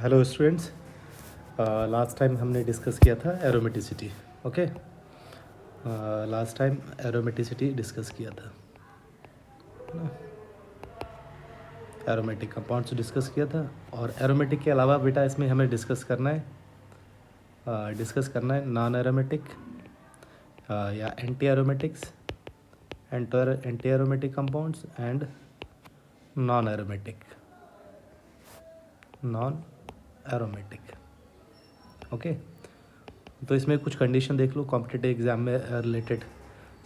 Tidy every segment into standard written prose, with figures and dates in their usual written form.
Hello students, last time हमने discuss किया था aromaticity. Okay, last time aromaticity discuss किया था, एरोमेटिक कंपाउंड्स डिस्कस किया था। और एरोमेटिक के अलावा बेटा इसमें हमें डिस्कस करना है नॉन एरोमेटिक या anti aromatics, anti aromatic compounds and non aromatic okay. तो इसमें कुछ कंडीशन देख लो, कॉम्पिटिटिव एग्जाम में रिलेटेड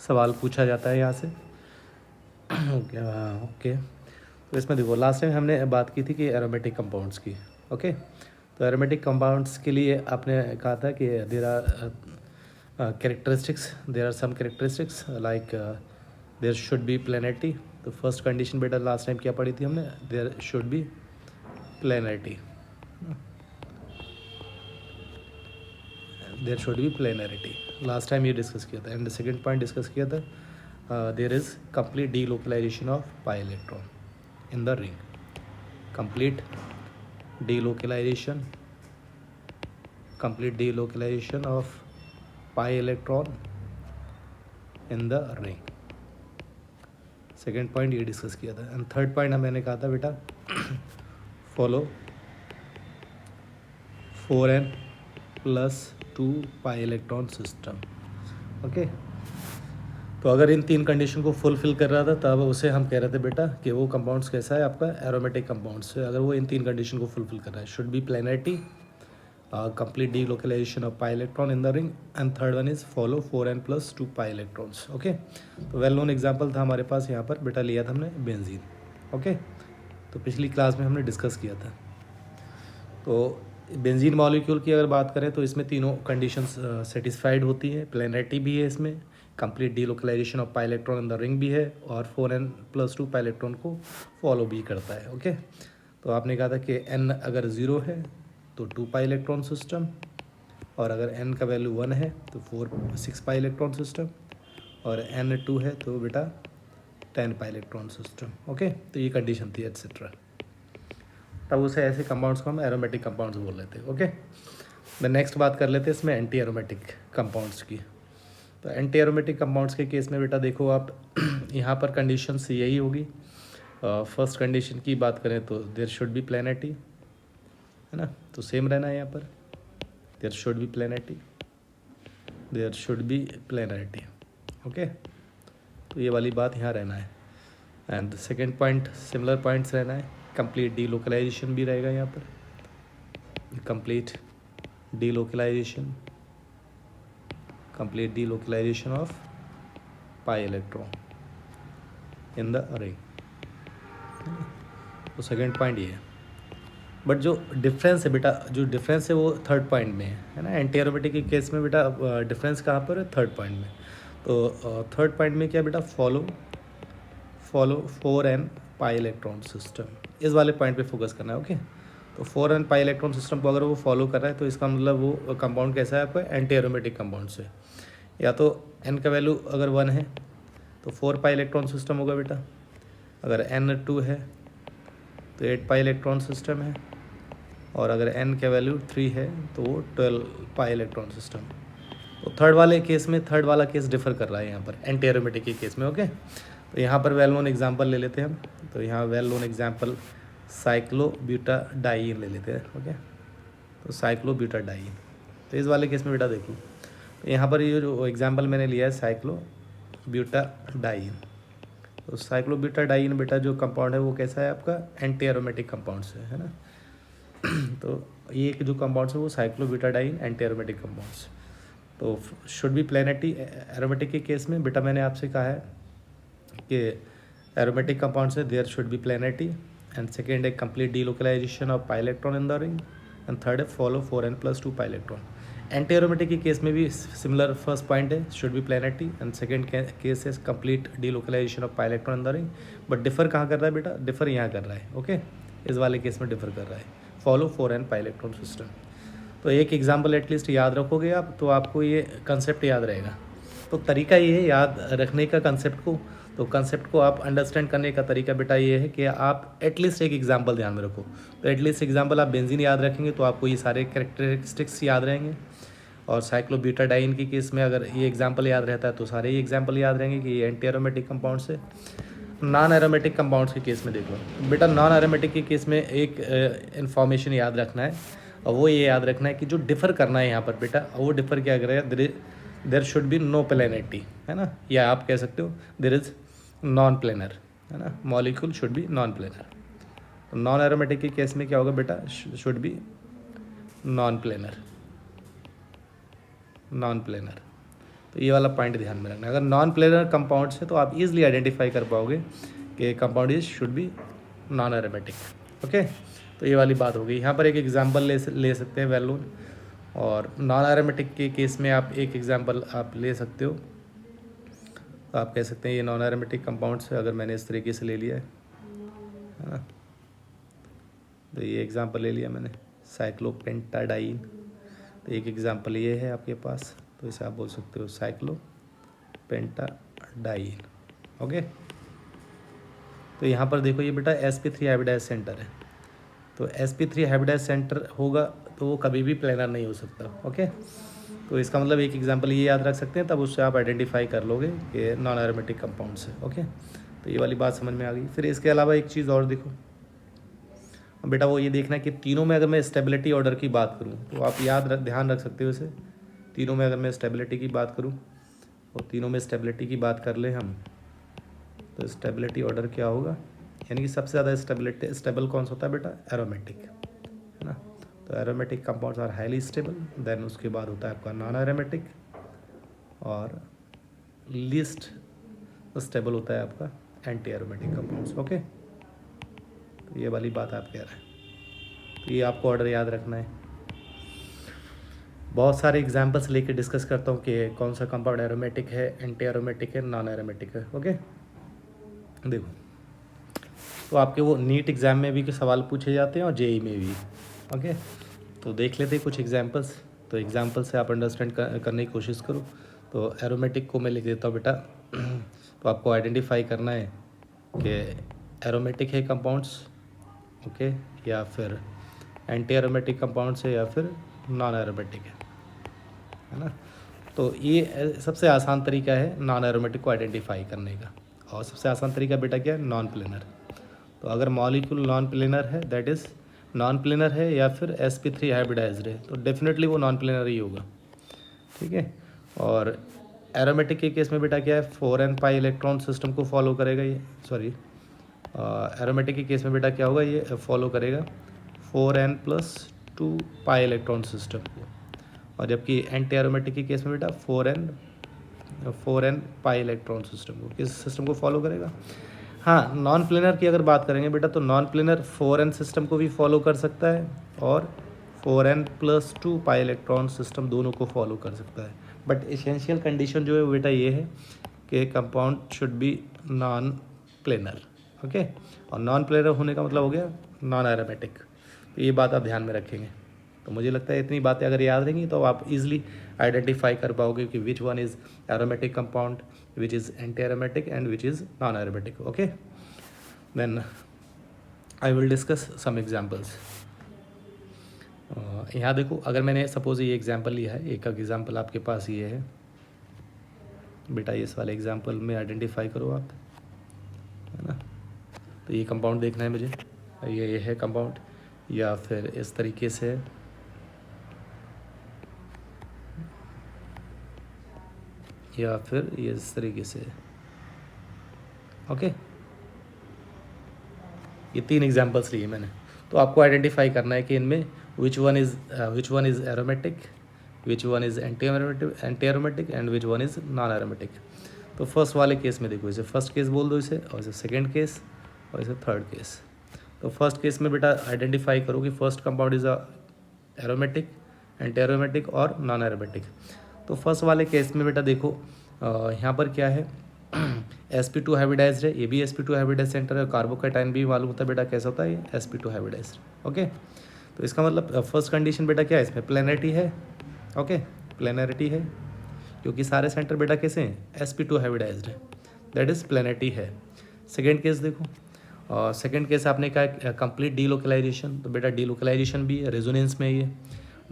सवाल पूछा जाता है यहाँ से। ओके, तो इसमें देखो लास्ट टाइम हमने बात की थी कि एरोमेटिक कंपाउंड्स की। ओके, तो एरोमेटिक कंपाउंड्स के लिए आपने कहा था कि there are some characteristics like there should be planarity. तो फर्स्ट कंडीशन बेटा लास्ट टाइम क्या पढ़ी थी हमने, there should be planarity, there should be planarity. Last time ये डिस्कस किया था। एंड सेकेंड पॉइंट डिस्कस किया था, there is complete delocalisation of pi electron in the ring, complete delocalization of pi electron in the ring। Second point ये discuss किया था। And third point मैंने कहा था बेटा follow 4n+2 pi electron system. Okay, तो अगर इन तीन कंडीशन को फुलफिल कर रहा था तब उसे हम कह रहे थे बेटा कि वो कंपाउंड्स कैसा है आपका एरोमेटिक कंपाउंड्स है। अगर वो इन तीन कंडीशन को फुलफिल कर रहा है, should be planarity, complete delocalisation of pi electron in the ring, and third one is follow 4n+2 pi electrons. Okay, तो वेल नोन एग्जाम्पल था हमारे पास यहाँ पर बेटा, लिया था हमने बेंजीन। ओके, तो पिछली क्लास में हमने डिस्कस किया था। तो बेंजीन मॉलिक्यूल की अगर बात करें तो इसमें तीनों कंडीशंस सेटिस्फाइड होती है। प्लेनरिटी भी है इसमें, complete delocalisation of pi electron in the ring भी है, और 4n+2 पाई इलेक्ट्रॉन को फॉलो भी करता है। ओके, तो आपने कहा था कि n अगर 0 है तो 2 पाई इलेक्ट्रॉन सिस्टम, और अगर n का वैल्यू 1 है तो 6 पाई इलेक्ट्रॉन सिस्टम, और n 2 है तो बेटा 10 पाई इलेक्ट्रॉन सिस्टम। ओके, तो ये कंडीशन थी एट्सेट्रा। तब उसे ऐसे कंपाउंड्स को हम एरोमेटिक कंपाउंड्स बोल लेते हैं। ओके, मैं नेक्स्ट बात कर लेते हैं इसमें एंटी एरोमेटिक कंपाउंड्स की। तो एंटी एरोमेटिक कंपाउंड्स के केस में बेटा देखो आप यहाँ पर कंडीशंस यही होगी। फर्स्ट कंडीशन की बात करें तो देयर शुड बी प्लेनरिटी, है ना, तो सेम रहना है यहाँ पर, there should be planarity. Okay, तो ये वाली बात यहाँ रहना है। And second point similar points रहना है, कंप्लीट डीलोकलाइजेशन भी रहेगा यहाँ पर, complete delocalisation of pi electron in the ring. तो सेकेंड पॉइंट ये है। बट जो डिफरेंस है बेटा, वो थर्ड पॉइंट में है ना। एंटी एरोमेटिक के केस में बेटा डिफरेंस कहाँ पर है, थर्ड पॉइंट में। तो थर्ड पॉइंट में क्या बेटा, follow 4n pi electron system, इस वाले पॉइंट पे फोकस करना है। ओके, तो 4n पाई इलेक्ट्रॉन सिस्टम को अगर वो फॉलो कर रहा है तो इसका मतलब वो कंपाउंड कैसा है आपका, एंटी एरोमेटिक कंपाउंड से। या तो n का वैल्यू अगर 1 है तो 4 पाई इलेक्ट्रॉन सिस्टम होगा बेटा, अगर n 2 है तो 8 पाई इलेक्ट्रॉन सिस्टम है, और अगर n का वैल्यू 3 है तो वो 12 पाई इलेक्ट्रॉन सिस्टम। तो थर्ड वाला केस डिफर कर रहा है यहाँ पर एंटी एरोमेटिक के केस में। ओके, तो यहाँ पर वेल नोन एग्जाम्पल ले लेते हैं हम। तो यहाँ वेल नोन एग्जाम्पल साइक्लोब्यूटाडाइन ले लेते हैं। ओके, तो साइक्लोब्यूटाडाइन, तो इस वाले केस में बेटा देखो, तो यहाँ पर ये जो एग्जाम्पल मैंने लिया है साइक्लोब्यूटाडाइन। तो साइक्लोब्यूटाडाइन बेटा जो कंपाउंड है वो कैसा है आपका, एंटी एरोमेटिक कंपाउंड से, है ना। तो ये जो कंपाउंड्स है वो साइक्लोब्यूटाडाइन एंटी एरोमेटिक कंपाउंड्स। तो शुड बी प्लेनरिटी एरोमेटिक के केस में बेटा मैंने आपसे कहा है कि एरोमेटिक कंपाउंड से there should be planarity, and second है complete delocalisation of pi electron in the ring, and third है follow 4n+2 pi electron. Anti aromatic के केस में भी सिमिलर फर्स्ट पॉइंट है, should be planarity, and second case है complete delocalisation of pi electron in the ring. But differ कहाँ कर रहा है बेटा, डिफर यहाँ कर रहा है। ओके, इस वाले केस में डिफर कर रहा है, follow 4n pi electron system. तो एक एग्जाम्पल एटलीस्ट याद रखोगे आप तो आपको ये कंसेप्ट याद रहेगा। तो तरीका ये है याद रखने का कंसेप्ट को, तो कंसेप्ट को आप अंडरस्टैंड करने का तरीका बेटा ये है कि आप एटलीस्ट एक एग्जांपल ध्यान में रखो। तो एटलीस्ट एग्जांपल आप बेंजीन याद रखेंगे तो आपको ये सारे कैरेक्टरिस्टिक्स याद रहेंगे, और साइक्लोब्यूटाडाइन के केस में अगर ये एग्जांपल याद रहता है तो सारे ही एग्जांपल याद रहेंगे कि ये एंटी एरोमेटिक कंपाउंड्स है। नॉन एरोमेटिक कंपाउंड्स के केस में देखो बेटा, नॉन एरोमेटिक के केस में एक इन्फॉर्मेशन याद रखना है, और वो ये याद रखना है कि जो डिफ़र करना है यहाँ पर बेटा, वो डिफ़र क्या करेगा, there should be no planarity, है ना, या आप कह सकते हो देर इज़ नॉन प्लेनर, है ना, molecule should be non planar. तो नॉन एरोमेटिक के केस में क्या होगा बेटा, should be non planar, non planar. तो ये वाला पॉइंट ध्यान में रखना। अगर नॉन प्लेनर कंपाउंड्स है तो आप इजीली आइडेंटिफाई कर पाओगे कि compound is should be non aromatic. Okay, तो ये वाली बात हो गई। यहाँ पर एक एग्जांपल ले सकते हैं वेलोन, और नॉन एरोमेटिक के केस में आप एक एग्जांपल आप ले सकते हो। तो आप कह सकते हैं ये नॉन एरोमेटिक कंपाउंड्स है, अगर मैंने इस तरीके से ले लिया है ना, तो ये एग्जांपल ले लिया मैंने साइक्लोपेंटाडाइन। तो एक एग्जांपल ये है आपके पास, तो इसे आप बोल सकते हो साइक्लोपेंटाडाइन। ओके, तो यहाँ पर देखो ये बेटा sp3 हाइब्रिडाइज सेंटर है, तो sp3 हाइब्रिडाइज सेंटर होगा तो वो कभी भी प्लेनर नहीं हो सकता। ओके, तो इसका मतलब एक एग्जांपल ये याद रख सकते हैं, तब उससे आप आइडेंटिफाई कर लोगे कि नॉन एरोमेटिक कंपाउंड्स है। ओके, तो ये वाली बात समझ में आ गई। फिर इसके अलावा एक चीज़ और देखो बेटा, वो ये देखना है कि तीनों में अगर मैं स्टेबिलिटी ऑर्डर की बात करूँ तो आप ध्यान रख सकते हो इसे। तीनों में अगर मैं स्टेबिलिटी की बात करूँ और तीनों में स्टेबिलिटी की बात कर ले हम, तो स्टेबिलिटी ऑर्डर क्या होगा, यानी कि सबसे ज़्यादा स्टेबल कौन सा होता है बेटा, एरोमेटिक, है ना। तो aromatic compounds are highly stable, then उसके बाद होता है आपका नॉन एरोमेटिक, और लीस्ट स्टेबल होता है आपका एंटी एरोमेटिक कंपाउंड्स। ओके, तो ये वाली बात आप कह रहे हैं, तो ये आपको ऑर्डर याद रखना है। बहुत सारे एग्जांपल्स लेके डिस्कस करता हूँ कि कौन सा कंपाउंड एरोमेटिक है, एंटी एरोमेटिक है, नॉन एरोमेटिक है। ओके, देखो तो आपके वो नीट एग्ज़ाम में भी के सवाल पूछे जाते हैं और जेई में भी। ओके, तो देख लेते हैं कुछ एग्जांपल्स। तो एग्जांपल से आप अंडरस्टैंड करने की कोशिश करो। तो एरोमेटिक को मैं लिख देता हूँ बेटा। तो आपको आइडेंटिफाई करना है कि एरोमेटिक है कंपाउंड्स, ओके, या फिर एंटी एरोमेटिक कंपाउंड्स है, या फिर नॉन एरोमेटिक है ना। तो ये सबसे आसान तरीका है नॉन एरोमेटिक को आइडेंटिफाई करने का, और सबसे आसान तरीका बेटा क्या है, नॉन प्लेनर। तो अगर मॉलिक्यूल नॉन प्लेनर है, दैट इज़ नॉन प्लेनर है या फिर sp3 हाइब्रिडाइज्ड है, तो डेफिनेटली वो नॉन प्लेनर ही होगा। ठीक है, और एरोमेटिक के केस में बेटा क्या है, 4n पाई इलेक्ट्रॉन सिस्टम को फॉलो करेगा ये, सॉरी एरोमेटिक के केस में बेटा क्या होगा, ये फॉलो करेगा 4n+2 पाई इलेक्ट्रॉन सिस्टम को, और जबकि एंटी एरोमेटिक के केस में बेटा 4n पाई इलेक्ट्रॉन सिस्टम को, किस सिस्टम को फॉलो करेगा। हाँ, नॉन प्लेनर की अगर बात करेंगे बेटा, तो नॉन प्लेनर 4n सिस्टम को भी फॉलो कर सकता है, और 4n+2 पाई इलेक्ट्रॉन सिस्टम दोनों को फॉलो कर सकता है। बट एसेंशियल कंडीशन जो है वो बेटा ये है कि compound should be non planar. Okay, और नॉन प्लेनर होने का मतलब हो गया नॉन एरोमेटिक। तो ये बात आप ध्यान में रखेंगे। तो मुझे लगता है इतनी बातें अगर याद रहेंगी तो आप इजीली आइडेंटिफाई कर पाओगे कि which one is aromatic compound, which is anti aromatic, and which is non aromatic. Okay, then I will discuss some examples. यहाँ देखो, अगर मैंने सपोज ये एग्जाम्पल लिया है, एक एग्जाम्पल आपके पास ये है बेटा, इस वाले एग्जाम्पल में आइडेंटिफाई करो आप, है ना। तो ये कंपाउंड देखना है मुझे, ये है कंपाउंड, या फिर इस तरीके से, या फिर ये इस तरीके से। ओके, ये 3 एग्जांपल्स लिए मैंने। तो आपको आइडेंटिफाई करना है कि इनमें विच one is aromatic, which one is anti aromatic, and which one is non aromatic. तो फर्स्ट वाले केस में देखो, इसे फर्स्ट केस बोल दो इसे, और इसे सेकेंड केस, और इसे थर्ड केस। तो फर्स्ट केस में बेटा आइडेंटिफाई करो कि first compound is aromatic, anti aromatic और नॉन एरोमेटिक। तो फर्स्ट वाले केस में बेटा देखो, यहाँ पर क्या है, sp2 हाइब्रिडाइज्ड है, ये भी sp2 हाइब्रिडाइज्ड सेंटर है, कार्बोकैटायन भी मालूम होता है बेटा कैसा होता है ये sp2 हाइब्रिडाइज्ड। ओके, तो इसका मतलब फर्स्ट कंडीशन बेटा क्या है, इसमें प्लेनरिटी है। ओके, प्लेनरिटी है क्योंकि सारे सेंटर बेटा कैसे हैं, sp2 हाइब्रिडाइज्ड है। दैट इज़ प्लेनेरिटी है। सेकेंड केस देखो, सेकेंड केस आपने कहा कंप्लीट डीलोकलाइजेशन, तो बेटा डीलोकलाइजेशन भी है, रेजोनेंस में ही है।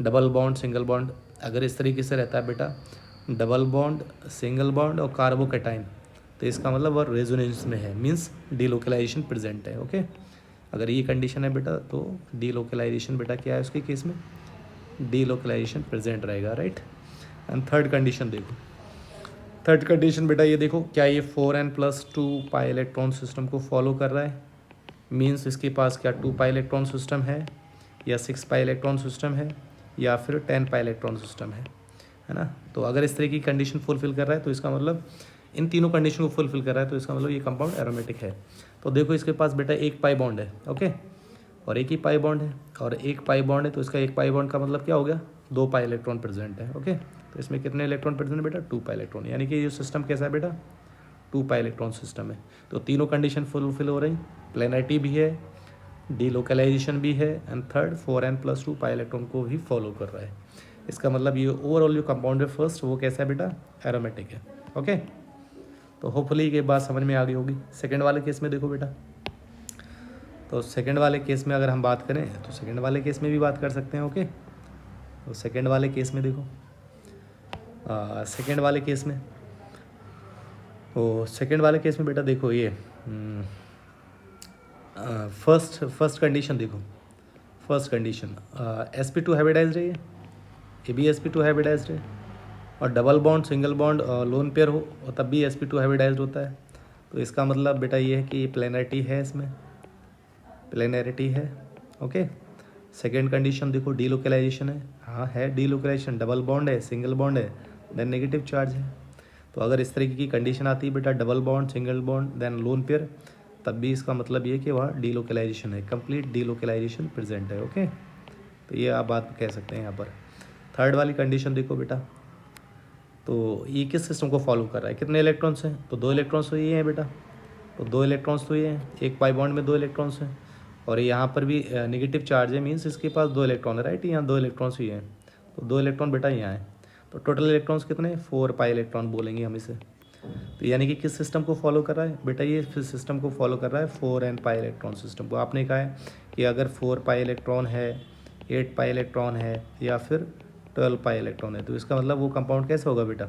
डबल बॉन्ड सिंगल बॉन्ड अगर इस तरीके से रहता है बेटा, डबल बॉन्ड सिंगल बॉन्ड और कार्बोकैटाइन, तो इसका मतलब वह रेजोनेंस में है, मीन्स डीलोकलाइजेशन प्रेजेंट है। ओके, अगर ये कंडीशन है बेटा तो डीलोकलाइजेशन बेटा क्या है उसके केस में, डीलोकलाइजेशन प्रेजेंट रहेगा, राइट। एंड थर्ड कंडीशन देखो, थर्ड कंडीशन बेटा ये देखो, क्या ये 4n+2 पाई इलेक्ट्रॉन सिस्टम को फॉलो कर रहा है, मीन्स इसके पास क्या 2 पाई इलेक्ट्रॉन सिस्टम है या 6 पाई इलेक्ट्रॉन सिस्टम है या फिर 10 पाई इलेक्ट्रॉन सिस्टम है ना। तो अगर इस तरह की कंडीशन फुलफिल कर रहा है तो इसका मतलब इन तीनों कंडीशन को फुलफिल कर रहा है, तो इसका मतलब ये कंपाउंड एरोमेटिक है। तो देखो इसके पास बेटा एक पाई बॉन्ड है, ओके, और एक ही पाई बॉन्ड है, और एक पाई बॉन्ड है तो इसका एक पाई बॉन्ड का मतलब क्या हो गया, 2 पाई इलेक्ट्रॉन प्रेजेंट है। ओके, तो इसमें कितने इलेक्ट्रॉन प्रेजेंट है बेटा, 2 पाई इलेक्ट्रॉन, यानी कि ये सिस्टम कैसा है बेटा, 2 पाई इलेक्ट्रॉन सिस्टम है। तो तीनों कंडीशन फुलफिल हो रही, प्लेनरिटी भी है, डीलोकलाइजेशन भी है, and third 4n+2 pi electron को भी फॉलो कर रहा है। इसका मतलब ये ओवरऑल जो कंपाउंड है फर्स्ट वो कैसा है बेटा, एरोमेटिक है। ओके, तो होपफुली ये बात समझ में आ गई होगी। सेकेंड वाले केस में देखो बेटा, तो सेकेंड वाले केस में अगर हम बात करें तो सेकेंड वाले केस में भी बात कर सकते हैं। ओके, तो सेकेंड वाले केस में देखो, सेकेंड वाले केस में, तो सेकेंड वाले केस में बेटा देखो ये फर्स्ट कंडीशन देखो, फर्स्ट कंडीशन sp2 हाइब्रिडाइज्ड है, ये भी sp2 हाइब्रिडाइज्ड है, और double bond single bond lone pair हो और तब भी sp2 हाइब्रिडाइज्ड होता है। तो इसका मतलब बेटा ये है कि ये प्लेनरिटी है, इसमें प्लेनरिटी है। ओके, सेकेंड कंडीशन देखो डीलोकलाइजेशन है, हाँ है डीलोकलाइजेशन, डबल बॉन्ड है सिंगल बॉन्ड है देन नेगेटिव चार्ज है। तो अगर इस तरीके की कंडीशन आती है बेटा, double bond single bond then lone pair, तब भी इसका मतलब ये कि वहाँ डीलोकलाइजेशन है, कंप्लीट डीलोकलाइजेशन प्रेजेंट है। ओके, तो ये आप बात कह सकते हैं यहाँ पर। थर्ड वाली कंडीशन देखो बेटा, तो ये किस सिस्टम को फॉलो कर रहा है, कितने इलेक्ट्रॉन्स हैं, तो 2 इलेक्ट्रॉन्स तो ये हैं बेटा, तो 2 इलेक्ट्रॉन्स तो ये हैं, एक पाई बॉन्ड में 2 इलेक्ट्रॉन्स हैं, और यहाँ पर भी नेगेटिव चार्ज है, मीन्स इसके पास 2 इलेक्ट्रॉन है, राइट, यहाँ 2 इलेक्ट्रॉन्स ही हैं, तो 2 इलेक्ट्रॉन बेटा यहाँ है, तो टोटल इलेक्ट्रॉन्स कितने, 4 पाई इलेक्ट्रॉन बोलेंगे हम इसे। तो यानी कि किस सिस्टम को फॉलो कर रहा है बेटा, ये सिस्टम को फॉलो कर रहा है 4n पाई इलेक्ट्रॉन सिस्टम को। आपने कहा है कि अगर 4 पाई इलेक्ट्रॉन है, 8 पाई इलेक्ट्रॉन है या फिर 12 पाई इलेक्ट्रॉन है, तो इसका मतलब वो कंपाउंड कैसे होगा बेटा,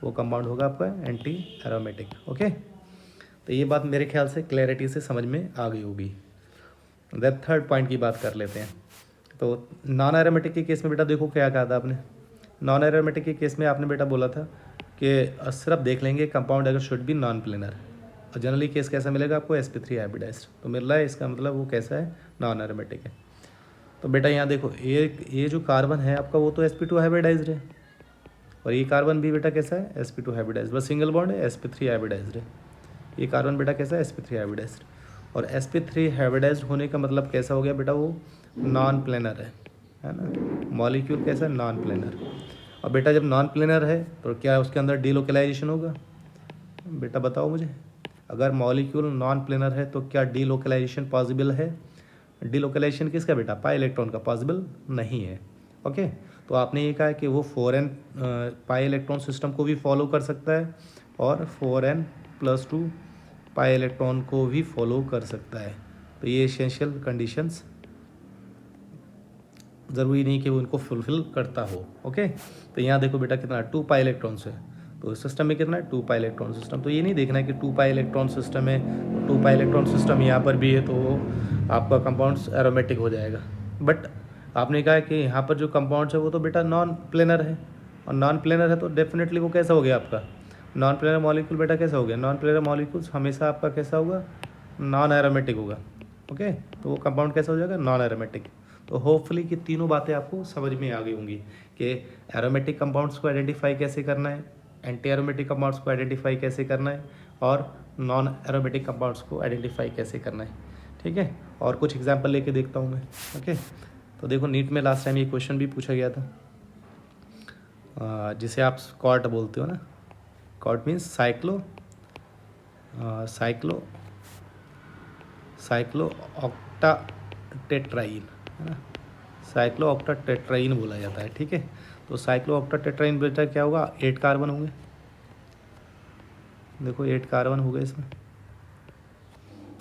वो कंपाउंड होगा आपका एंटी एरोमेटिक। ओके, तो ये बात मेरे ख्याल से क्लैरिटी से समझ में आ गई होगी। दैट थर्ड पॉइंट की बात कर लेते हैं। तो नॉन एरोमेटिक के केस में बेटा देखो क्या कहा था आपने, नॉन एरोमेटिक के केस में आपने बेटा बोला था कि सिर्फ देख लेंगे कंपाउंड अगर शुड बी नॉन प्लेनर, और जनरली केस कैसा मिलेगा आपको, sp3 हाइब्रिडाइज्ड, तो मिल रहा है, इसका मतलब वो कैसा है, नॉन एरोमेटिक है। तो बेटा यहाँ देखो ये जो कार्बन है आपका वो तो sp2 हाइब्रिडाइज्ड है, और ये कार्बन भी बेटा कैसा है, sp2 हाइब्रिडाइज्ड, बस सिंगल बॉन्ड है, sp3 हाइब्रिडाइज्ड है। ये कार्बन बेटा कैसा है, sp3 हाइब्रिडाइज्ड, और sp3 हाइब्रिडाइज्ड होने का मतलब कैसा हो गया बेटा, वो नॉन प्लेनर है ना, मॉलिक्यूल कैसा है, नॉन प्लेनर। और बेटा जब नॉन प्लेनर है तो क्या उसके अंदर डीलोकलाइजेशन होगा, बेटा बताओ मुझे, अगर मॉलिक्यूल नॉन प्लेनर है तो क्या डीलोकलाइजेशन पॉसिबल है, डीलोकलाइजेशन किसका बेटा, पाई इलेक्ट्रॉन का, पॉसिबल नहीं है। ओके, तो आपने ये कहा कि वो 4n पाई इलेक्ट्रॉन सिस्टम को भी फॉलो कर सकता है और 4n+2 पाई इलेक्ट्रॉन को भी फॉलो कर सकता है। तो ये एसेंशियल कंडीशंस ज़रूरी नहीं कि वो इनको फुलफिल करता हो। ओके, तो यहाँ देखो बेटा कितना 2 पाई इलेक्ट्रॉन्स है, तो इस सिस्टम में कितना है, 2 पाई इलेक्ट्रॉन सिस्टम। तो ये नहीं देखना है कि 2 पाई इलेक्ट्रॉन सिस्टम है, 2 पाई इलेक्ट्रॉन सिस्टम यहाँ पर भी है तो आपका कंपाउंड्स एरोमेटिक हो जाएगा। बट आपने कहा कि यहाँ पर जो कंपाउंड्स है वो तो बेटा नॉन प्लेनर है, और नॉन प्लेनर है तो डेफिनेटली वो कैसा हो गया आपका, नॉन प्लेनर मॉलिक्यूल बेटा कैसा हो गया, नॉन प्लेनर मॉलिक्यूल्स हमेशा आपका कैसा होगा, नॉन एरोमेटिक होगा। ओके, तो वो कंपाउंड कैसा हो जाएगा, नॉन एरोमेटिक। तो होपफुली कि तीनों बातें आपको समझ में आ गई होंगी कि एरोमेटिक कंपाउंड्स को आइडेंटिफाई कैसे करना है, एंटी एरोमेटिक कंपाउंड्स को आइडेंटिफाई कैसे करना है, और नॉन एरोमेटिक कंपाउंड्स को आइडेंटिफाई कैसे करना है। ठीक है, और कुछ एग्जांपल लेके देखता हूँ मैं। ओके, तो देखो नीट में लास्ट टाइम ये क्वेश्चन भी पूछा गया था, जिसे आप कॉर्ट बोलते हो ना, कॉर्ट मीन्स साइक्लो ऑक्टाटेट्राइन है ना, साइक्लो ऑक्टाटेट्राइन बोला जाता है। ठीक है, तो साइक्लो ऑक्टाटेट्राइन बेटा क्या होगा, 8 कार्बन होंगे, देखो 8 कार्बन हो गए इसमें।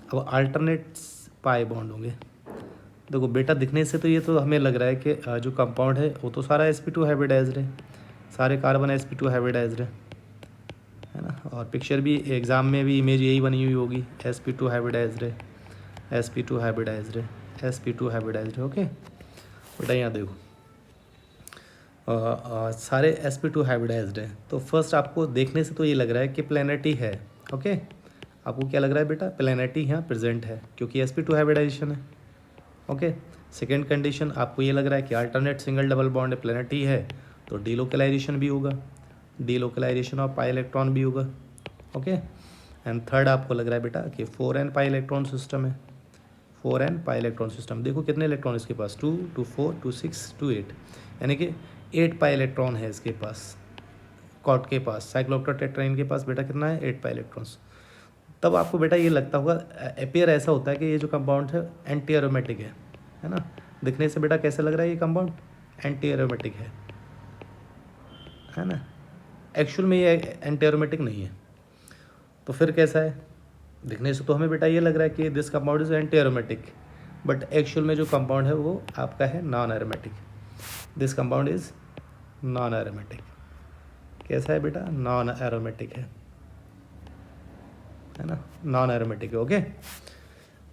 अब अल्टरनेट पाई बॉन्ड होंगे। देखो बेटा दिखने से तो ये तो हमें लग रहा है कि जो कंपाउंड है वो तो सारा sp2 हाइब्रिडाइज्ड है, सारे कार्बन sp2 हाइब्रिडाइज्ड है ना। और पिक्चर भी एग्ज़ाम में भी इमेज यही बनी हुई होगी, sp2 हाइब्रिडाइज्ड है, sp2 हाइब्रिडाइज्ड है, sp2 हाइब्रिडाइज्ड है। ओके बेटा यहाँ देखो सारे sp2 हाइब्रिडाइज्ड है। तो फर्स्ट आपको देखने से तो ये लग रहा है कि प्लेनेटी है। ओके आपको क्या लग रहा है बेटा, प्लेनेटी यहाँ प्रेजेंट है क्योंकि sp2 हाइब्रिडाइजेशन है। ओके सेकेंड कंडीशन आपको ये लग रहा है कि अल्टरनेट सिंगल डबल बॉन्ड प्लेनेटी है तो डीलोकलाइजेशन भी होगा, डीलोकलाइजेशन ऑफ पाई इलेक्ट्रॉन भी होगा। ओके एंड थर्ड आपको लग रहा है बेटा कि 4n पाई इलेक्ट्रॉन सिस्टम है, 4n पाई इलेक्ट्रॉन सिस्टम। देखो कितने इलेक्ट्रॉन इसके पास, 2 2 4 2 6 2 8, यानी कि 8 पाई इलेक्ट्रॉन है इसके पास, कॉट के पास, साइक्लोऑक्टेट्राइन के पास बेटा कितना है, 8 पाई इलेक्ट्रॉन्स। तब आपको बेटा ये लगता होगा, अपेयर ऐसा होता है कि ये जो कंपाउंड है एंटी एरोमेटिक है ना। दिखने से बेटा कैसे लग रहा है ये कंपाउंड, एंटी एरोमेटिक है ना। एक्चुअल में ये एंटी एरोमेटिक नहीं है, तो फिर कैसा है, दिखने से तो हमें बेटा ये लग रहा है कि this compound is anti aromatic, but actual में जो कंपाउंड है वो आपका है non aromatic. This compound is non aromatic. कैसा है बेटा, नॉन एरोमेटिक है ना, नॉन एरोमेटिक है। ओके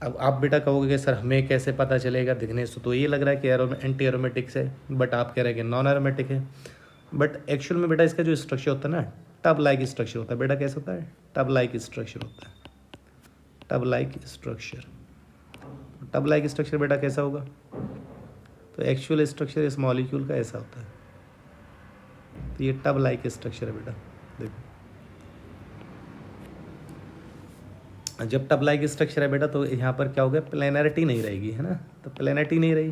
अब आप बेटा कहोगे कि सर हमें कैसे पता चलेगा, दिखने से तो ये लग रहा है कि एंटी एरोमेटिक है, बट आप कह रहे हैं कि नॉन एरोमेटिक है। बट एक्चुअल में बेटा इसका जो स्ट्रक्चर होता है ना, टब लाइक स्ट्रक्चर होता है। बेटा कैसा होता है, टब लाइक स्ट्रक्चर होता है, tub like structure. Tub like structure बेटा कैसा होगा, तो एक्चुअल स्ट्रक्चर इस मॉलिक्यूल का ऐसा होता है, तो ये टब लाइक स्ट्रक्चर है बेटा। देखो जब टब लाइक स्ट्रक्चर है बेटा तो यहाँ पर क्या हो गया, प्लेनरिटी नहीं रहेगी, है ना। तो प्लेनरिटी नहीं रही,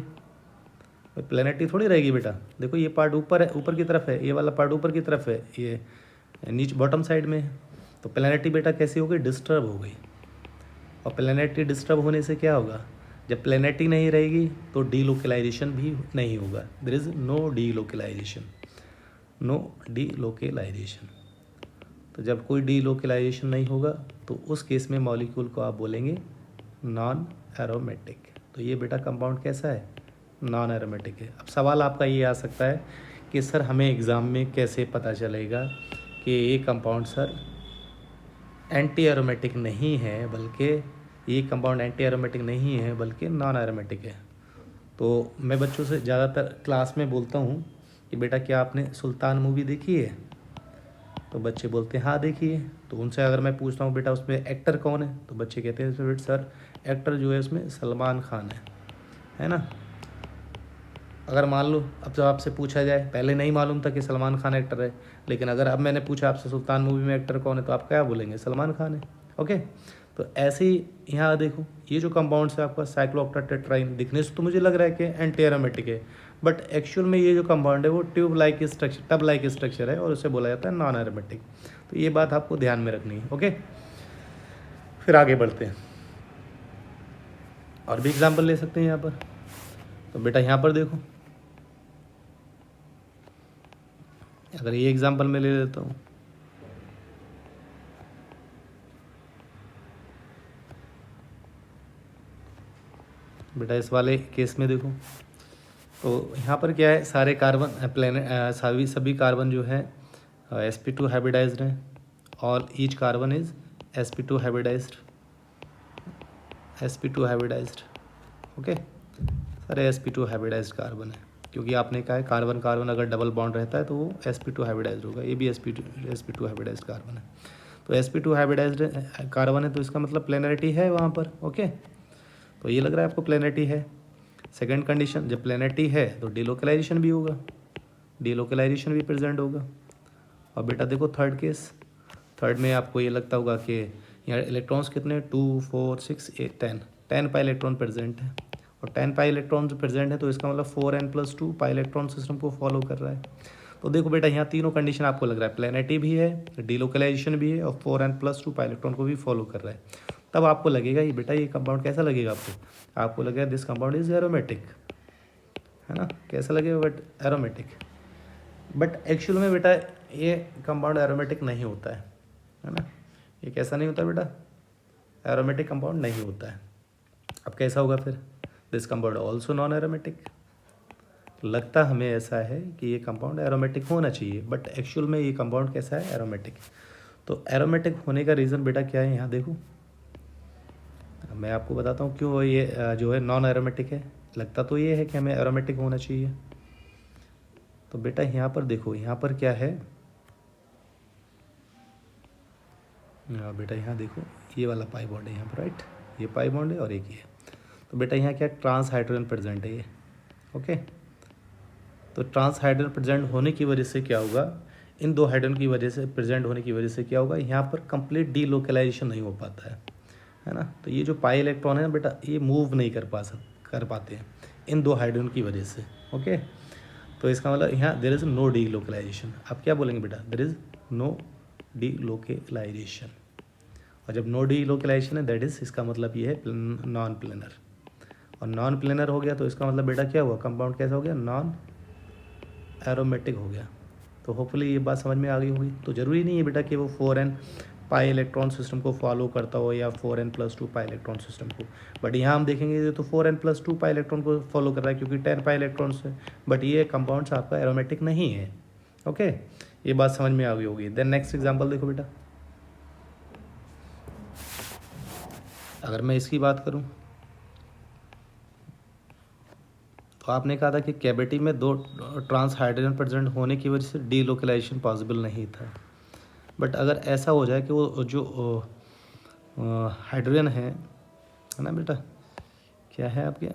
प्लेनरिटी थोड़ी रहेगी बेटा। देखो ये पार्ट ऊपर है, ऊपर की तरफ है, ये वाला पार्ट ऊपर की तरफ है, ये नीचे बॉटम साइड में है। तो प्लेनरिटी बेटा कैसी हो गई, डिस्टर्ब हो गई। और प्लेनेटरी डिस्टर्ब होने से क्या होगा, जब प्लेनेटरी नहीं रहेगी तो डीलोकलाइजेशन भी नहीं होगा। There is no delocalization, no delocalization. तो जब कोई डीलोकलाइजेशन नहीं होगा तो उस केस में मॉलिक्यूल को आप बोलेंगे नॉन एरोमेटिक। तो ये बेटा कंपाउंड कैसा है, नॉन एरोमेटिक है। अब सवाल आपका ये आ सकता है कि सर हमें एग्ज़ाम में कैसे पता चलेगा कि ये कंपाउंड सर एंटी एरोमेटिक नहीं है, बल्कि ये कंपाउंड एंटी एरोमेटिक नहीं है बल्कि नॉन एरोमेटिक है। तो मैं बच्चों से ज़्यादातर क्लास में बोलता हूँ कि बेटा क्या आपने सुल्तान मूवी देखी है, तो बच्चे बोलते हैं हाँ देखी है। तो उनसे अगर मैं पूछता हूँ बेटा उसमें एक्टर कौन है, तो बच्चे कहते हैं सर एक्टर जो है उसमें सलमान खान है ना। अगर मान लो अब जब आपसे पूछा जाए, पहले नहीं मालूम था कि सलमान खान एक्टर है, लेकिन अगर अब मैंने पूछा आपसे सुल्तान मूवी में एक्टर कौन है, तो आप क्या बोलेंगे, सलमान खान है। ओके तो ऐसे ही यहाँ देखो ये जो कंपाउंड्स है आपका साइक्लोऑक्टेट्राइन, दिखने से तो मुझे लग रहा है कि एंटी एरोमेटिक है, बट एक्चुअल में ये जो कंपाउंड है वो tube like structure, tub like structure है और उसे बोला जाता है नॉन एरोमेटिक। तो ये बात आपको ध्यान में रखनी है। ओके फिर आगे बढ़ते हैं, और भी एग्जाम्पल ले सकते हैं यहाँ पर। तो बेटा यहाँ पर देखो, अगर ये एग्जाम्पल मैं ले लेता हूँ, बेटा इस वाले केस में देखो, तो यहाँ पर क्या है, सारे कार्बन सभी कार्बन जो है sp2 हाइब्रिडाइज्ड है, all each carbon is sp2 hybridized, sp2 hybridized. Okay सारे sp2 हाइब्रिडाइज्ड कार्बन है, क्योंकि आपने कहा है कार्बन कार्बन अगर डबल बॉन्ड रहता है तो वो sp2 हाइब्रिडाइज्ड होगा, ये भी sp2 हाइब्रिडाइज्ड कार्बन है। तो sp2 हाइब्रिडाइज्ड कार्बन है तो इसका मतलब प्लेनरिटी है वहाँ पर। ओके तो ये लग रहा है आपको प्लेनरिटी है। सेकेंड कंडीशन, जब प्लेनरिटी है तो डीलोकलाइजेशन भी होगा, डीलोकलाइजेशन भी प्रेजेंट होगा। और बेटा देखो थर्ड केस, थर्ड में आपको ये लगता होगा कि यहाँ इलेक्ट्रॉन्स कितने, 2 4 6 8 10 पाई इलेक्ट्रॉन प्रेजेंट है, और 10 पाई इलेक्ट्रॉन जो प्रेजेंट है तो इसका मतलब 4n+2 पाई इलेक्ट्रॉन सिस्टम को फॉलो कर रहा है। तो देखो बेटा यहाँ तीनों कंडीशन आपको लग रहा है, प्लेनेटी भी है, डीलोकलाइजेशन भी है और 4n+2 पाई इलेक्ट्रॉन को भी फॉलो कर रहा है। तब आपको लगेगा ये बेटा ये कंपाउंड कैसा लगेगा आपको लगेगा दिस कंपाउंड इज एरोमेटिक, है ना। कैसा लगेगा, बट एरोमेटिक। बट एक्चुअल में बेटा ये कंपाउंड एरोमेटिक नहीं होता है ना, ये कैसा नहीं होता बेटा, एरोमेटिक कंपाउंड नहीं होता है। अब कैसा होगा फिर, this compound also non aromatic. लगता हमें ऐसा है कि ये कंपाउंड एरोमेटिक होना चाहिए, बट एक्चुअल में ये कंपाउंड कैसा है, एरोमेटिक। तो एरोमेटिक होने का रीज़न बेटा क्या है, यहाँ देखो मैं आपको बताता हूँ क्यों ये जो है नॉन एरोमेटिक है। लगता तो ये है कि हमें एरोमेटिक होना चाहिए। तो बेटा यहाँ पर देखो, यहाँ पर क्या है, बेटा यहाँ देखो ये वाला पाई बॉन्ड है यहाँ पर, राइट, ये पाई बॉन्ड है और एक ये। तो बेटा यहाँ क्या ट्रांस हाइड्रोजन प्रेजेंट है ये, ओके। तो ट्रांस हाइड्रोजन प्रेजेंट होने की वजह से क्या होगा, इन दो हाइड्रोजन की वजह से प्रेजेंट होने की वजह से क्या होगा, यहाँ पर कंप्लीट डीलोकलाइजेशन नहीं हो पाता है ना। तो ये जो पाई इलेक्ट्रॉन है ना बेटा, ये मूव नहीं कर पाते हैं इन दो हाइड्रोजन की वजह से, ओके। तो इसका मतलब यहाँ देयर इज़ नो डीलोकलाइजेशन। आप क्या बोलेंगे बेटा, देयर इज़ नो डीलोकलाइजेशन। और जब नो डीलोकलाइजेशन है दैट इज़, इसका मतलब ये है नॉन प्लेनर। और नॉन प्लेनर हो गया तो इसका मतलब बेटा क्या हुआ, कंपाउंड कैसा हो गया, नॉन एरोमेटिक हो गया। तो होपफुली ये बात समझ में आ गई होगी। तो ज़रूरी नहीं है बेटा कि वो 4n पाई इलेक्ट्रॉन सिस्टम को फॉलो करता हो या 4n+2 पाई इलेक्ट्रॉन सिस्टम को। बट यहाँ हम देखेंगे तो 4n+2 पाई इलेक्ट्रॉन को फॉलो कर रहा है क्योंकि 10 पाई इलेक्ट्रॉन्स है। बट ये कंपाउंड्स आपका एरोमेटिक नहीं है, ओके। ये बात समझ में आ गई होगी। देन नेक्स्ट एग्जाम्पल देखो बेटा, अगर मैं इसकी बात करूँ तो आपने कहा था कि कैविटी में दो ट्रांस हाइड्रोजन प्रेजेंट होने की वजह से डीलोकलाइजेशन पॉसिबल नहीं था। बट अगर ऐसा हो जाए कि वो जो हाइड्रोजन है ना बेटा, क्या है आपके,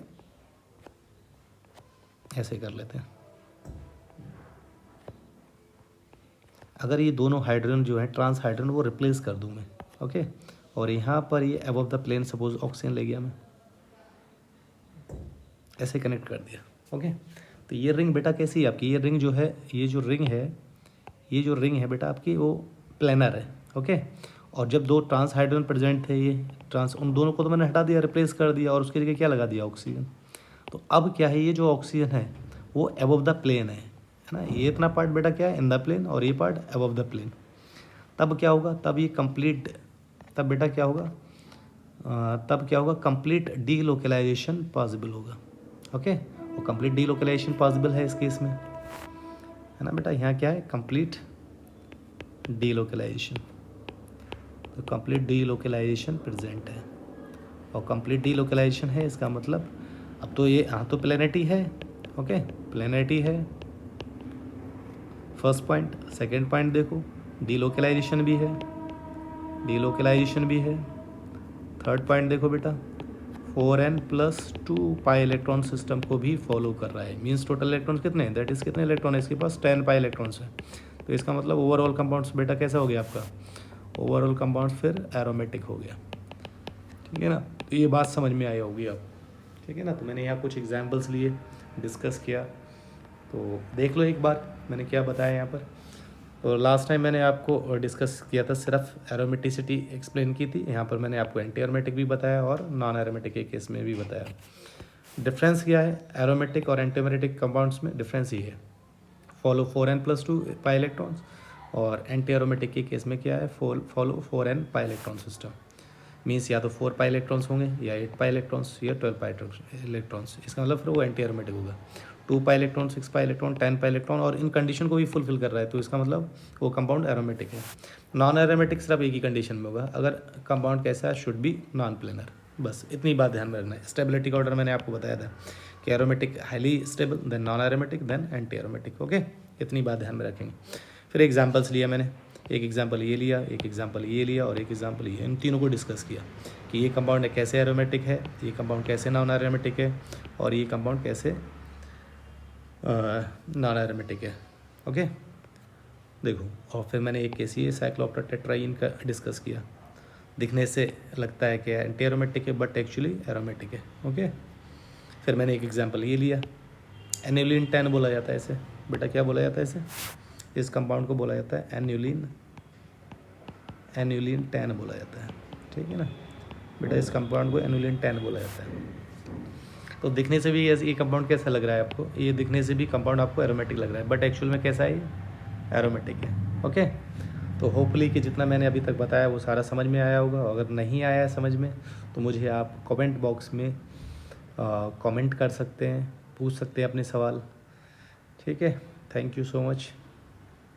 ऐसे कर लेते हैं, अगर ये दोनों हाइड्रोजन जो है ट्रांस हाइड्रोजन वो रिप्लेस कर दूँ मैं, ओके। और यहाँ पर ये above the plane suppose oxygen ले गया मैं, ऐसे कनेक्ट कर दिया, ओके। तो ये रिंग बेटा कैसी है आपकी, ये रिंग जो है, ये जो रिंग है बेटा आपकी वो प्लेनर है, ओके। और जब दो ट्रांस हाइड्रोजन प्रेजेंट थे, ये ट्रांस, उन दोनों को तो मैंने हटा दिया, रिप्लेस कर दिया और उसके जगह क्या लगा दिया, ऑक्सीजन। तो अब क्या है, ये जो ऑक्सीजन है वो अबव द प्लेन है ना। ये इतना पार्ट बेटा क्या है, इन द प्लेन, और ये पार्ट अबव द प्लेन। तब क्या होगा, तब ये कंप्लीट, तब बेटा क्या होगा, तब क्या होगा, कंप्लीट डीलोकलाइजेशन पॉसिबल होगा, ओके। वो कंप्लीट डीलोकलाइजेशन पॉसिबल है इस केस में, है ना बेटा। यहाँ क्या है, कंप्लीट डीलोकलाइजेशन। तो कंप्लीट डीलोकलाइजेशन प्रेजेंट है, और कंप्लीट डीलोकलाइजेशन है इसका मतलब अब तो ये तो प्लेनेटी है, ओके, प्लेनेटी है फर्स्ट पॉइंट। सेकंड पॉइंट देखो, डीलोकलाइजेशन भी है, डीलोकलाइजेशन भी है। थर्ड पॉइंट देखो बेटा, 4n+2 पाई इलेक्ट्रॉन सिस्टम को भी फॉलो कर रहा है। मीन्स टोटल इलेक्ट्रॉन्स कितने हैं, दैट इज़ कितने इलेक्ट्रॉन है इसके पास, 10 पाई इलेक्ट्रॉन्स है। तो इसका मतलब ओवरऑल कंपाउंड्स बेटा कैसा हो गया आपका, ओवरऑल कंपाउंड्स फिर एरोमेटिक हो गया, ठीक है ना। तो ये बात समझ में आई होगी अब, ठीक है ना। तो मैंने यहाँ कुछ एग्जाम्पल्स लिए, डिस्कस किया, तो देख लो एक बार मैंने क्या बताया यहाँ पर। तो लास्ट टाइम मैंने आपको डिस्कस किया था, सिर्फ एरोमेटिसिटी एक्सप्लेन की थी। यहाँ पर मैंने आपको एंटी एरोमेटिक भी बताया और नॉन एरोमेटिक के केस में भी बताया। डिफरेंस क्या है एरोमेटिक और एंटी एरोमेटिक कंपाउंड्स में, डिफरेंस ये है, फॉलो 4n+2 पाई इलेक्ट्रॉन्स, और एंटी एरोमेटिक के केस में क्या है, follow 4n pi electron system. Means या तो 4 पाई इलेक्ट्रॉन्स होंगे, या 8 पाई इलेक्ट्रॉन्स, या 12 पाई इलेक्ट्रॉन्स। इसका मतलब फिर वो एंटी एरोमेटिक होगा। 2 pi electron, 6 pi electron, 10 pi electron, और इन कंडीशन को भी फुलफिल कर रहा है, तो इसका मतलब वो कंपाउंड एरोमेटिक है। नॉन एरोमेटिक सिर्फ एक ही कंडीशन में होगा, अगर कंपाउंड कैसा है, शुड बी नॉन प्लेनर। बस इतनी बात ध्यान में रखना है। स्टेबिलिटी का ऑर्डर मैंने आपको बताया था कि aromatic highly stable, then non aromatic, then anti aromatic, okay. इतनी बात ध्यान में रखेंगे। फिर एग्जाम्पल्स लिया मैंने, एक एग्जाम्पल ये लिया, एक एग्जाम्पल ये लिया, और एक एग्जाम्पल ये, इन तीनों को डिस्कस किया कि ये कंपाउंड कैसे एरोमेटिक है, ये कंपाउंड कैसे नॉन एरोमेटिक है, और ये कंपाउंड कैसे नॉन एरोमेटिक है, ओके। देखो, और फिर मैंने एक केस ये साइक्लोप्टेरा टेट्राईन का डिस्कस किया। दिखने से लगता है कि एंटी एरोमेटिक है, बट एक्चुअली एरोमेटिक है, ओके। फिर मैंने एक एग्जांपल ये लिया, एन्यूलिन 10 बोला जाता है इसे, बेटा क्या बोला जाता है इसे, इस कंपाउंड को बोला जाता है एन्यूलिन 10 बोला जाता है, ठीक है ना बेटा। इस कंपाउंड को एन्यूलिन 10 बोला जाता है। तो दिखने से भी ये कंपाउंड कैसा लग रहा है आपको, ये दिखने से भी कंपाउंड आपको एरोमेटिक लग रहा है, बट एक्चुअल में कैसा है, ये एरोमेटिक है, ओके। तो होपफुली कि जितना मैंने अभी तक बताया वो सारा समझ में आया होगा। अगर नहीं आया है समझ में तो मुझे आप कमेंट बॉक्स में कमेंट कर सकते हैं, पूछ सकते हैं अपने सवाल। ठीक है, थैंक यू सो मच।